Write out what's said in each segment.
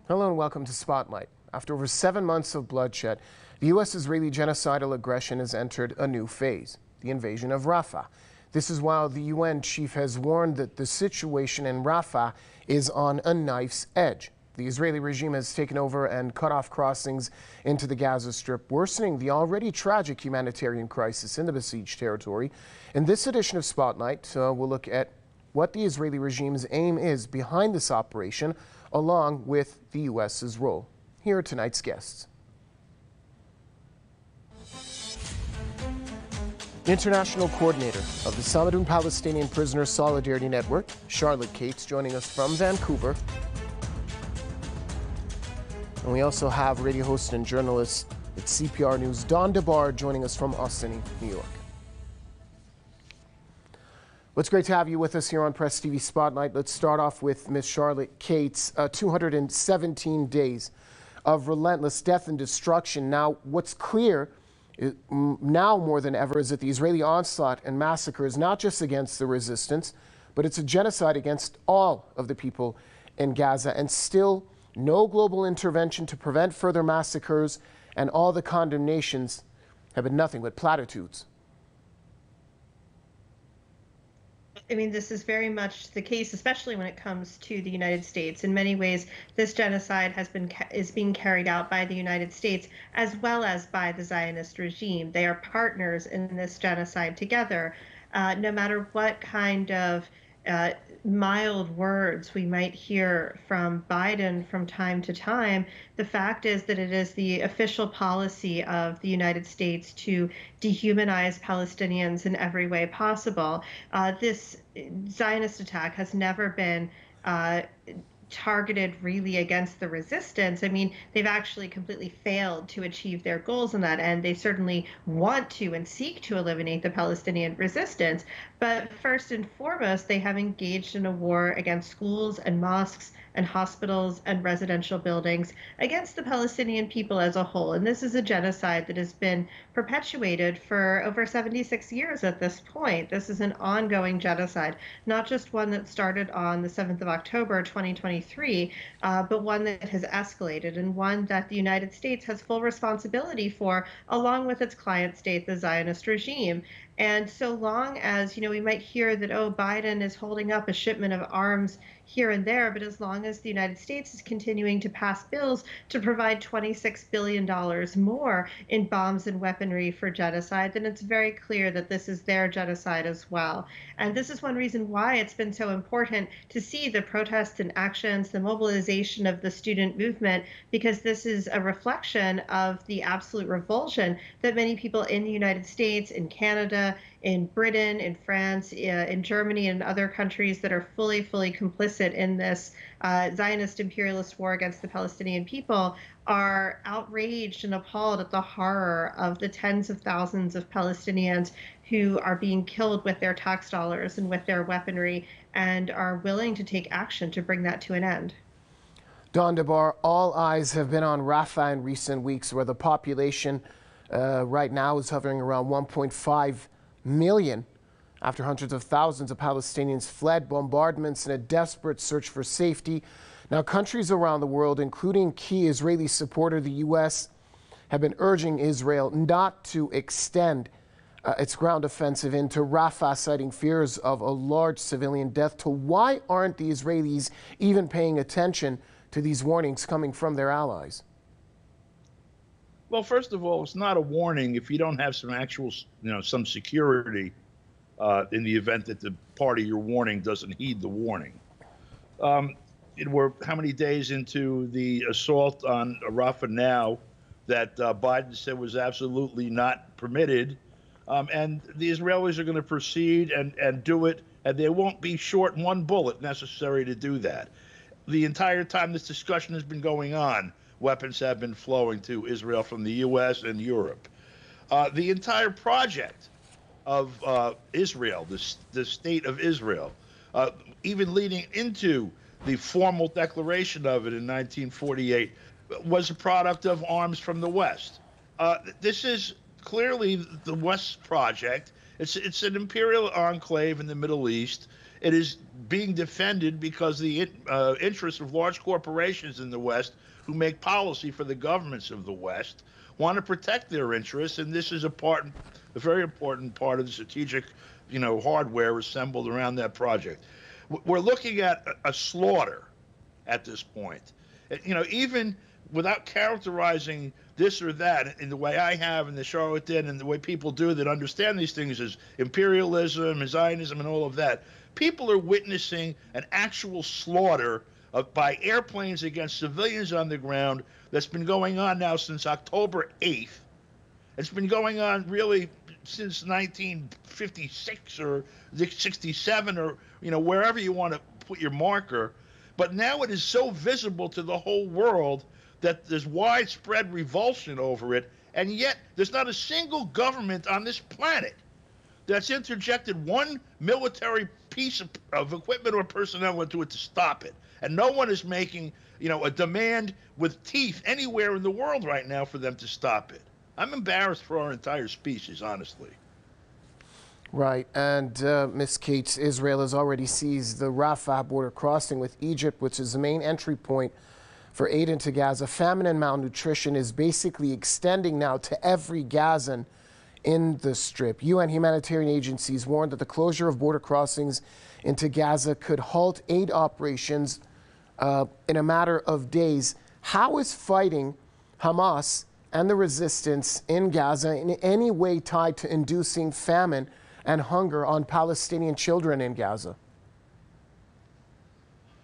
Hello and welcome to Spotlight. After over 7 months of bloodshed, the U.S.-Israeli genocidal aggression has entered a new phase, the invasion of Rafah. This is while the UN chief has warned that the situation in Rafah is on a knife's edge. The Israeli regime has taken over and cut off crossings into the Gaza Strip, worsening the already tragic humanitarian crisis in the besieged territory. In this edition of Spotlight, we'll look at what the Israeli regime's aim is behind this operation, along with the U.S.'s role. Here are tonight's guests. International coordinator of the Salvadoran Palestinian Prisoner Solidarity Network, Charlotte Cates, joining us from Vancouver. And we also have radio host and journalist at CPR News, DeBar, joining us from Austin, New York. Well, it's great to have you with us here on PressTV Spotlight. Let's start off with Ms. Charlotte Cates. 217 days of relentless death and destruction. Now, what's clear now more than ever is that the Israeli onslaught and massacre is not just against the resistance, but it's a genocide against all of the people in Gaza, and still no global intervention to prevent further massacres, and all the condemnations have been nothing but platitudes. I mean, this is very much the case, especially when it comes to the United States. In many ways, this genocide is being carried out by the United States as well as by the Zionist regime. They are partners in this genocide together. No matter what kind of mild words we might hear from Biden from time to time, the fact is that it is the official policy of the United States to dehumanize Palestinians in every way possible. This Zionist attack has never been targeted really against the resistance. I mean, they've actually completely failed to achieve their goals in that end. They certainly want to and seek to eliminate the Palestinian resistance. But first and foremost, they have engaged in a war against schools and mosques and hospitals and residential buildings against the Palestinian people as a whole. And this is a genocide that has been perpetuated for over 76 years at this point. This is an ongoing genocide, not just one that started on the 7th of October, 2023, but one that has escalated, and one that the United States has full responsibility for, along with its client state, the Zionist regime. And so long as, we might hear that, oh, Biden is holding up a shipment of arms here and there, but as long as the United States is continuing to pass bills to provide $26 billion more in bombs and weaponry for genocide, then it's very clear that this is their genocide as well. And this is one reason why it's been so important to see the protests and actions, the mobilization of the student movement, because this is a reflection of the absolute revulsion that many people in the United States, in Canada, in Britain, in France, in Germany, and other countries that are fully complicit in this Zionist imperialist war against the Palestinian people are outraged and appalled at the horror of the tens of thousands of Palestinians who are being killed with their tax dollars and with their weaponry, and are willing to take action to bring that to an end. DeBar, all eyes have been on Rafah in recent weeks, where the population right now is hovering around 1.5 million after hundreds of thousands of Palestinians fled bombardments in a desperate search for safety. Now, countries around the world, including key Israeli supporter the U.S., have been urging Israel not to extend its ground offensive into Rafah, citing fears of a large civilian death toll. Why aren't the Israelis even paying attention to these warnings coming from their allies? Well, first of all, it's not a warning if you don't have some actual, some security in the event that the party you're warning doesn't heed the warning. We're how many days into the assault on Rafah now that Biden said was absolutely not permitted, and the Israelis are going to proceed and do it, and they won't be short one bullet necessary to do that. The entire time this discussion has been going on, weapons have been flowing to Israel from the U.S. and Europe. The entire project of Israel, the state of Israel, even leading into the formal declaration of it in 1948, was a product of arms from the West. This is clearly the West project. It's an imperial enclave in the Middle East. It is being defended because the interests of large corporations in the West who make policy for the governments of the West want to protect their interests, and this is a very important part of the strategic, hardware assembled around that project. We're looking at a slaughter at this point. Even without characterizing this or that in the way I have and the Charlotte did and the way people do that understand these things as imperialism and Zionism and all of that, people are witnessing an actual slaughter by airplanes against civilians on the ground that's been going on now since October 8th. It's been going on really since 1956 or 67 or, wherever you want to put your marker. But now it is so visible to the whole world that there's widespread revulsion over it, and yet there's not a single government on this planet that's interjected one military piece of equipment or personnel into it to stop it. And no one is making, a demand with teeth anywhere in the world right now for them to stop it. I'm embarrassed for our entire species, honestly. Right, and Ms. Cates, Israel has already seized the Rafah border crossing with Egypt, which is the main entry point for aid into Gaza. Famine and malnutrition is basically extending now to every Gazan in the Strip. UN humanitarian agencies warned that the closure of border crossings into Gaza could halt aid operations in a matter of days. How is fighting Hamas and the resistance in Gaza in any way tied to inducing famine and hunger on Palestinian children in Gaza?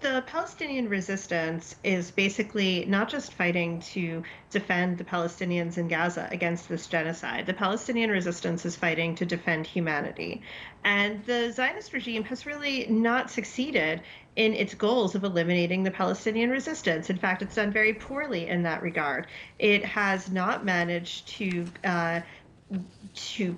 The Palestinian resistance is basically not just fighting to defend the Palestinians in Gaza against this genocide. The Palestinian resistance is fighting to defend humanity. And the Zionist regime has really not succeeded in its goals of eliminating the Palestinian resistance. In fact, it's done very poorly in that regard. It has not managed to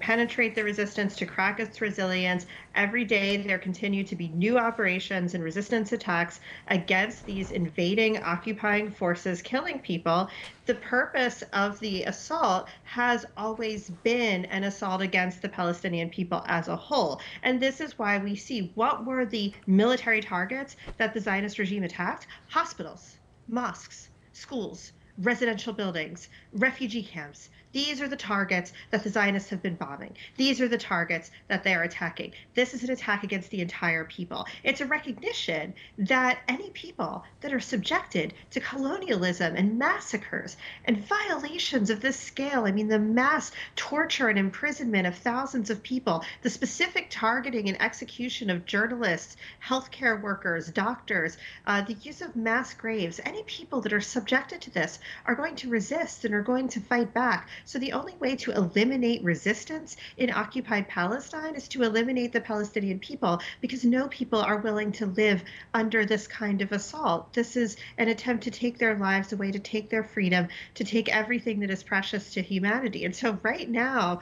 penetrate the resistance, to crack its resilience. Every day there continue to be new operations and resistance attacks against these invading, occupying forces, killing people. The purpose of the assault has always been an assault against the Palestinian people as a whole. And this is why we see what were the military targets that the Zionist regime attacked: hospitals, mosques, schools, residential buildings, refugee camps. These are the targets that the Zionists have been bombing. These are the targets that they are attacking. This is an attack against the entire people. It's a recognition that any people that are subjected to colonialism and massacres and violations of this scale, the mass torture and imprisonment of thousands of people, the specific targeting and execution of journalists, healthcare workers, doctors, the use of mass graves, any people that are subjected to this are going to resist and are going to fight back. So the only way to eliminate resistance in occupied Palestine is to eliminate the Palestinian people, because no people are willing to live under this kind of assault. This is an attempt to take their lives away, to take their freedom, to take everything that is precious to humanity. And so right now,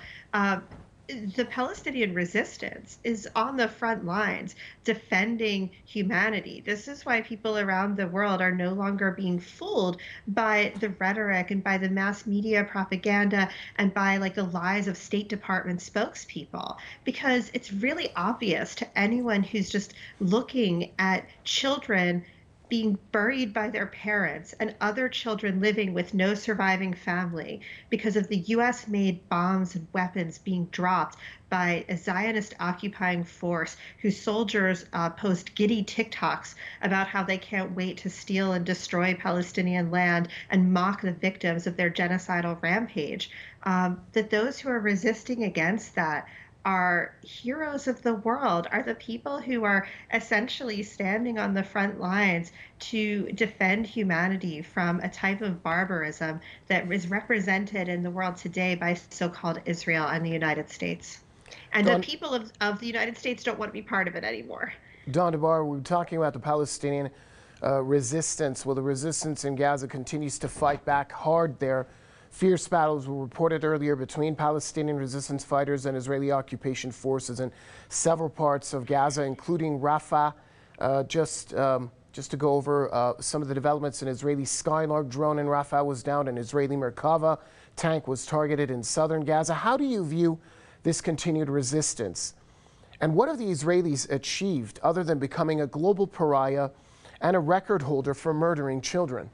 the Palestinian resistance is on the front lines defending humanity. This is why people around the world are no longer being fooled by the rhetoric and by the mass media propaganda and by the lies of State Department spokespeople, because it's really obvious to anyone who's just looking at children being buried by their parents and other children living with no surviving family because of the US-made bombs and weapons being dropped by a Zionist occupying force whose soldiers post giddy TikToks about how they can't wait to steal and destroy Palestinian land and mock the victims of their genocidal rampage, that those who are resisting against that are heroes of the world, are the people who are essentially standing on the front lines to defend humanity from a type of barbarism that is represented in the world today by so-called Israel and the United States. And the people of the United States don't want to be part of it anymore. Don DeBar, we're talking about the Palestinian resistance. Well, the resistance in Gaza continues to fight back hard there. Fierce battles were reported earlier between Palestinian resistance fighters and Israeli occupation forces in several parts of Gaza, including Rafah. Just to go over some of the developments, an Israeli Skylark drone in Rafah was downed, an Israeli Merkava tank was targeted in southern Gaza. How do you view this continued resistance And what have the Israelis achieved other than becoming a global pariah and a record holder for murdering children?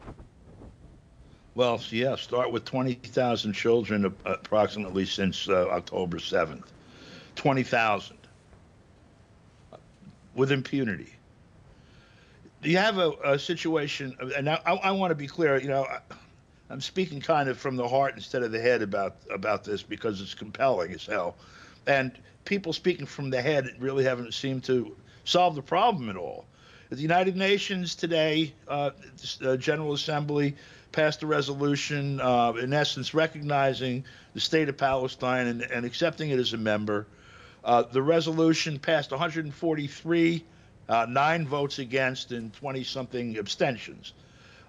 Well, yeah, start with 20,000 children approximately since October 7th. 20,000 with impunity. You have a situation, and I want to be clear, I'm speaking kind of from the heart instead of the head about this because it's compelling as hell. And people speaking from the head really haven't seemed to solve the problem at all. The United Nations today, the General Assembly, passed a resolution, in essence, recognizing the state of Palestine and accepting it as a member. The resolution passed 143, 9 votes against, and 20-something abstentions.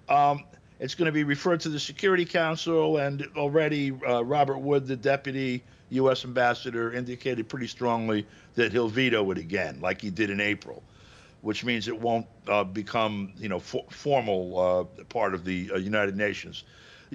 It's going to be referred to the Security Council, and already Robert Wood, the deputy U.S. ambassador, indicated pretty strongly that he'll veto it again, like he did in April, which means it won't become, formal part of the United Nations.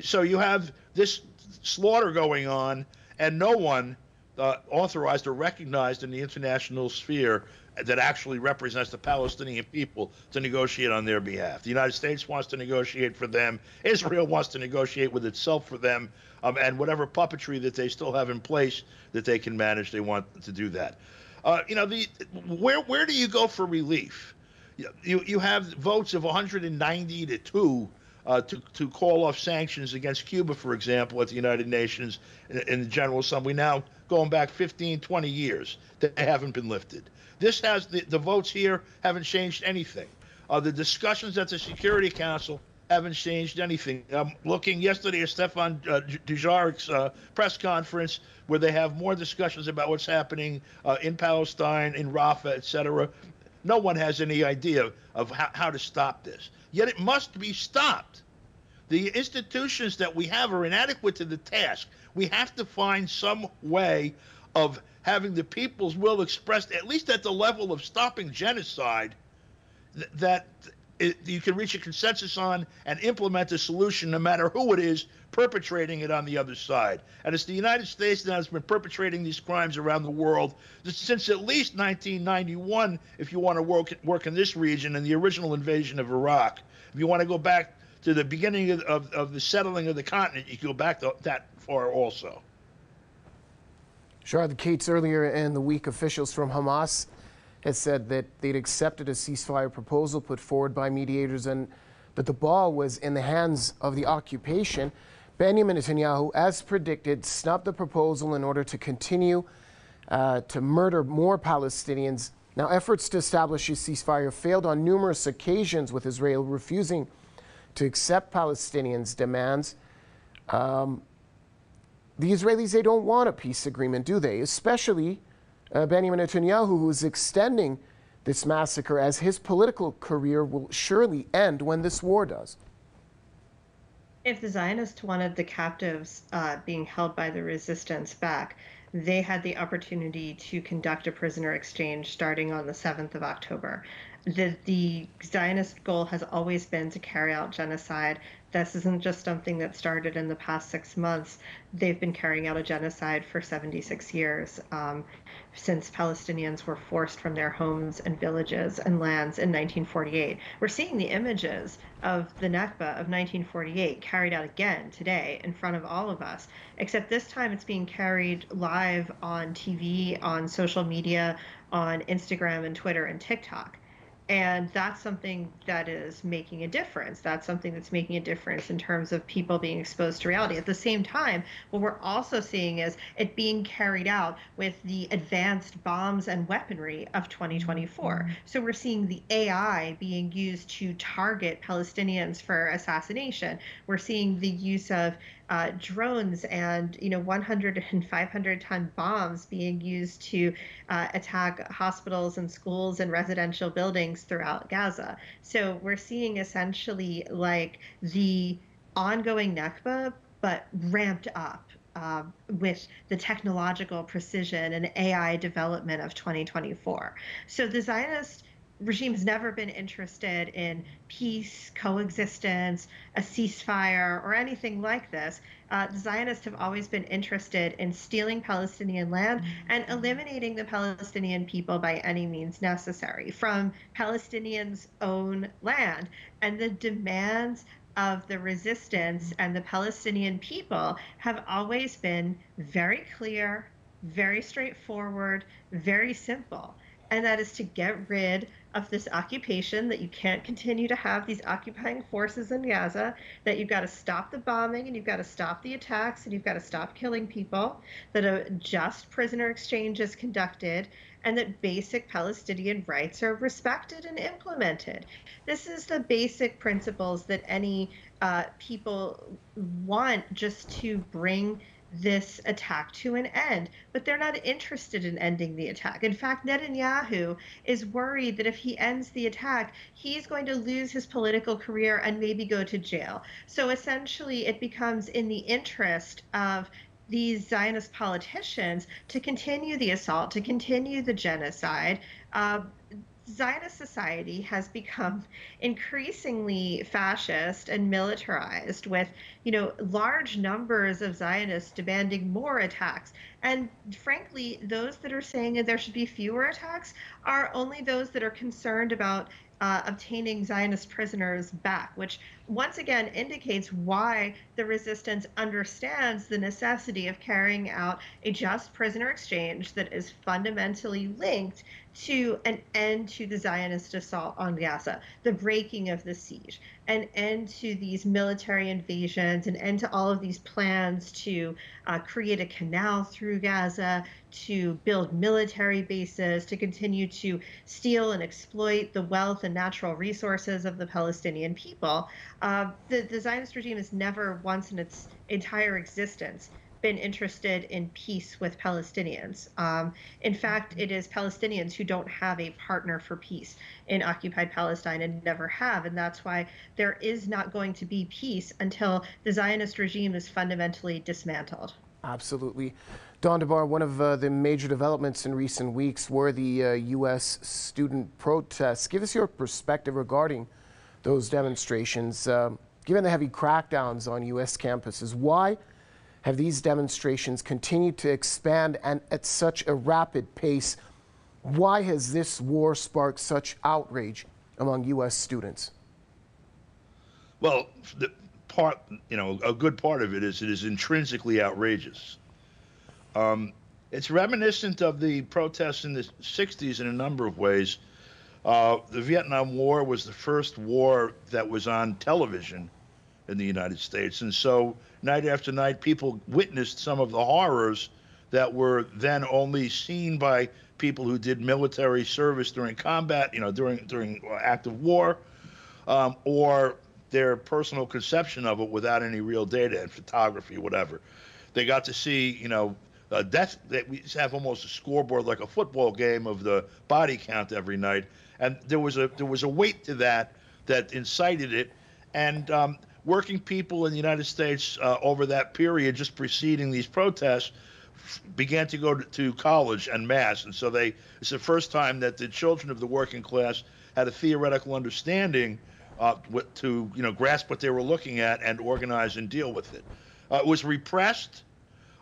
So you have this slaughter going on, and no one authorized or recognized in the international sphere that actually represents the Palestinian people to negotiate on their behalf. The United States wants to negotiate for them. Israel wants to negotiate with itself for them, and whatever puppetry that they still have in place that they can manage, they want to do that. Where do you go for relief? You have votes of 190 to 2 to call off sanctions against Cuba, for example, at the United Nations in the General Assembly, now going back 15, 20 years, that they haven't been lifted. This has the votes here haven't changed anything. The discussions at the Security Council haven't changed anything. I'm looking yesterday at Stefan Dujarric's press conference, where they have more discussions about what's happening in Palestine, in Rafah, etc. No one has any idea of how to stop this. Yet it must be stopped. The institutions that we have are inadequate to the task. We have to find some way of having the people's will expressed, at least at the level of stopping genocide, that you can reach a consensus on and implement a solution, no matter who it is perpetrating it on the other side. And it's the United States that has been perpetrating these crimes around the world since at least 1991, if you want to work in this region, and the original invasion of Iraq. If you want to go back to the beginning of the settling of the continent, you can go back that far also. Charlotte Cates, earlier in the week, officials from Hamas had said that they'd accepted a ceasefire proposal put forward by mediators, but the ball was in the hands of the occupation. Benjamin Netanyahu, as predicted, snubbed the proposal in order to continue to murder more Palestinians. Now, efforts to establish a ceasefire failed on numerous occasions, with Israel refusing to accept Palestinians' demands. The Israelis, they don't want a peace agreement, do they? Especially Benjamin Netanyahu, who is extending this massacre as his political career will surely end when this war does. If the Zionists wanted the captives being held by the resistance back, they had the opportunity to conduct a prisoner exchange starting on the 7th of October. The Zionist goal has always been to carry out genocide. This isn't just something that started in the past 6 months. They've been carrying out a genocide for 76 years, since Palestinians were forced from their homes and villages and lands in 1948. We're seeing the images of the Nakba of 1948 carried out again today in front of all of us, except this time it's being carried live on TV, on social media, on Instagram and Twitter and TikTok. And that's something that is making a difference. That's something that's making a difference in terms of people being exposed to reality. At the same time, what we're also seeing is it being carried out with the advanced bombs and weaponry of 2024. So we're seeing the AI being used to target Palestinians for assassination. We're seeing the use of drones and 100 and 500-ton bombs being used to attack hospitals and schools and residential buildings throughout Gaza. So we're seeing essentially like the ongoing Nakba, but ramped up with the technological precision and AI development of 2024. So the Zionists regime has never been interested in peace, coexistence, a ceasefire, or anything like this. The Zionists have always been interested in stealing Palestinian land and eliminating the Palestinian people by any means necessary from Palestinians' own land. And the demands of the resistance and the Palestinian people have always been very clear, very straightforward, very simple. And that is to get rid of this occupation, that you can't continue to have these occupying forces in Gaza, that you've got to stop the bombing and you've got to stop the attacks and you've got to stop killing people, that a just prisoner exchange is conducted, and that basic Palestinian rights are respected and implemented. This is the basic principles that any people want just to bring this attack to an end, but they're not interested in ending the attack. In fact, Netanyahu is worried that if he ends the attack, he's going to lose his political career and maybe go to jail. So essentially, it becomes in the interest of these Zionist politicians to continue the assault, to continue the genocide. Zionist society has become increasingly fascist and militarized, with, large numbers of Zionists demanding more attacks. And frankly, those that are saying that there should be fewer attacks are only those that are concerned about obtaining Zionist prisoners back, which once again indicates why the resistance understands the necessity of carrying out a just prisoner exchange that is fundamentally linked to an end to the Zionist assault on Gaza, the breaking of the siege, an end to these military invasions, an end to all of these plans to create a canal through Gaza, to build military bases, to continue to steal and exploit the wealth and natural resources of the Palestinian people. The Zionist regime has never once in its entire existence been interested in peace with Palestinians. In fact, it is Palestinians who don't have a partner for peace in occupied Palestine and never have. And that's why there is not going to be peace until the Zionist regime is fundamentally dismantled. Absolutely. Don DeBar, one of the major developments in recent weeks were the U.S. student protests. Give us your perspective regarding those demonstrations. Given the heavy crackdowns on U.S. campuses, why have these demonstrations continued to expand and at such a rapid pace? Why has this war sparked such outrage among U.S. students? Well, a good part of it is intrinsically outrageous. It's reminiscent of the protests in the 60s in a number of ways. The Vietnam War was the first war that was on television in the United States. And so night after night, people witnessed some of the horrors that were then only seen by people who did military service during combat, during active war, or their personal conception of it without any real data and photography, whatever. They got to see, death. We have almost a scoreboard like a football game of the body count every night, and there was a weight to that incited it, and working people in the United States over that period just preceding these protests began to go to college en masse, and so it's the first time that the children of the working class had a theoretical understanding to grasp what they were looking at and organize and deal with it. It was repressed.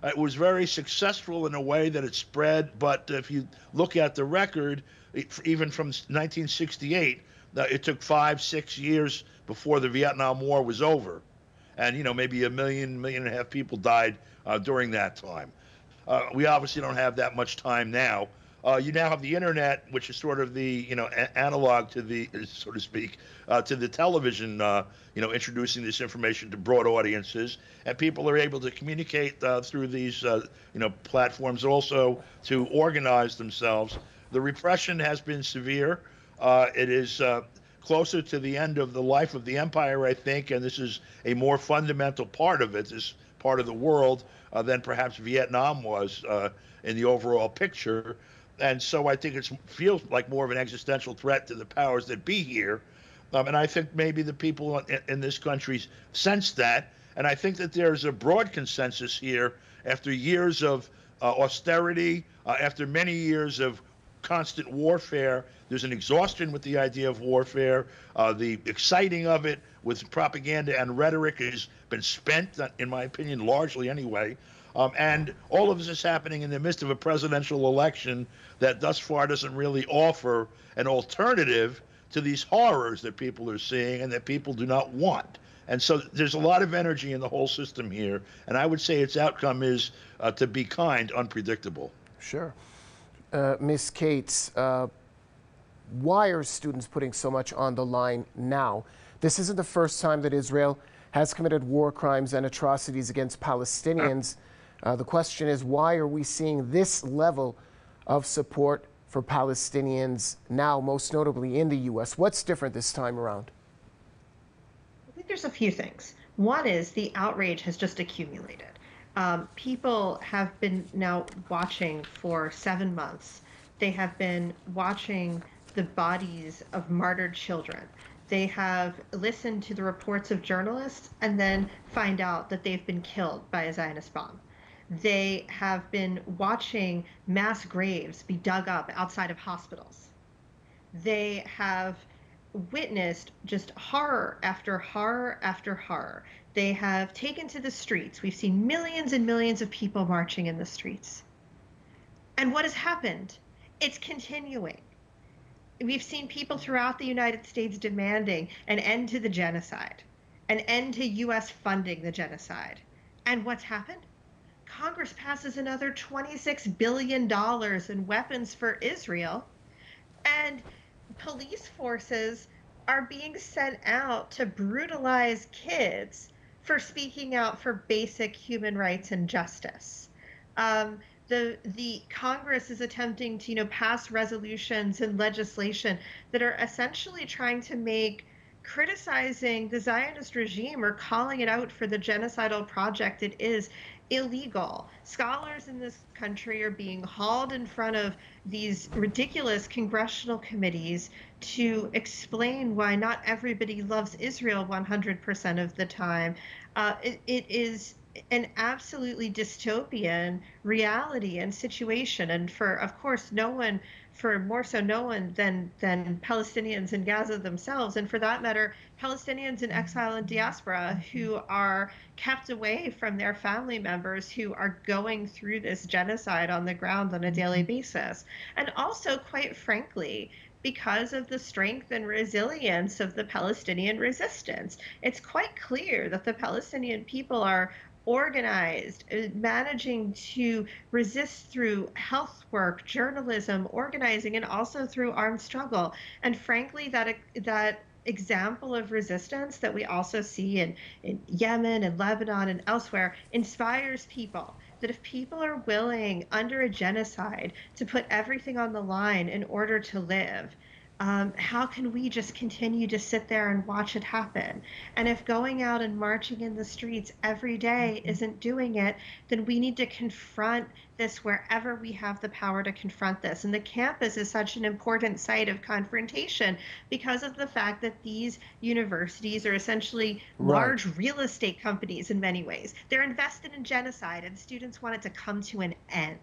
It was very successful in a way that it spread, but if you look at the record, even from 1968, it took 5-6 years before the Vietnam War was over, and maybe 1.5 million people died during that time. We obviously don't have that much time now. You now have the internet, which is sort of the analog to the, so to speak, to the television, introducing this information to broad audiences, and people are able to communicate through these platforms, also to organize themselves. The repression has been severe. It is closer to the end of the life of the empire, I think, and this is a more fundamental part of it, this part of the world, than perhaps Vietnam was in the overall picture. And so I think it feels like more of an existential threat to the powers that be here. And I think maybe the people in this country sense that. And I think that there's a broad consensus here after years of austerity, after many years of constant warfare. There's an exhaustion with the idea of warfare. The exciting of it with propaganda and rhetoric has been spent, in my opinion, largely anyway. And all of this is happening in the midst of a presidential election that thus far doesn't really offer an alternative to these horrors that people are seeing and that people do not want. And so there's a lot of energy in the whole system here. And I would say its outcome is, to be kind, unpredictable. Sure. Ms. Cates, why are students putting so much on the line now? This isn't the first time that Israel has committed war crimes and atrocities against Palestinians. The question is, why are we seeing this level of support for Palestinians now, most notably in the U.S.? What's different this time around? I think there's a few things. One is the outrage has just accumulated. People have been now watching for 7 months. They have been watching the bodies of martyred children. They have listened to the reports of journalists and then find out that they've been killed by a Zionist bomb. They have been watching mass graves be dug up outside of hospitals. They have witnessed just horror after horror after horror. They have taken to the streets. We've seen millions and millions of people marching in the streets. And what has happened? It's continuing. We've seen people throughout the United States demanding an end to the genocide, an end to U.S. funding the genocide. And what's happened? Congress passes another $26 billion in weapons for Israel, and police forces are being sent out to brutalize kids for speaking out for basic human rights and justice. The Congress is attempting to, pass resolutions and legislation that are essentially trying to make criticizing the Zionist regime or calling it out for the genocidal project it is illegal. Scholars in this country are being hauled in front of these ridiculous congressional committees to explain why not everybody loves Israel 100% of the time. It is an absolutely dystopian reality and situation, and for, of course, no one than Palestinians in Gaza themselves, and for that matter, Palestinians in exile and diaspora who are kept away from their family members who are going through this genocide on the ground on a daily basis. And also, quite frankly, because of the strength and resilience of the Palestinian resistance. It's quite clear that the Palestinian people are organized, managing to resist through health work, journalism, organizing, and also through armed struggle. And frankly, that example of resistance that we also see in Yemen and Lebanon and elsewhere inspires people. That if people are willing, under a genocide, to put everything on the line in order to live, how can we just continue to sit there and watch it happen? And if going out and marching in the streets every day isn't doing it, then we need to confront this wherever we have the power to confront this. And the campus is such an important site of confrontation because of the fact that these universities are essentially large real estate companies in many ways. They're invested in genocide, and students want it to come to an end.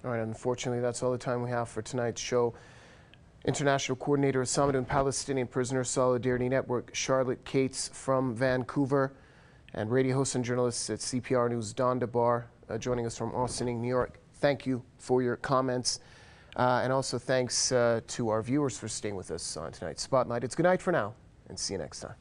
All right, unfortunately, that's all the time we have for tonight's show. International Coordinator of Summit and Palestinian Prisoner Solidarity Network, Charlotte Cates from Vancouver, and radio host and journalist at CPR News, Don DeBar, joining us from Worsening, New York. Thank you for your comments, and also thanks to our viewers for staying with us on tonight's Spotlight. It's good night for now, and see you next time.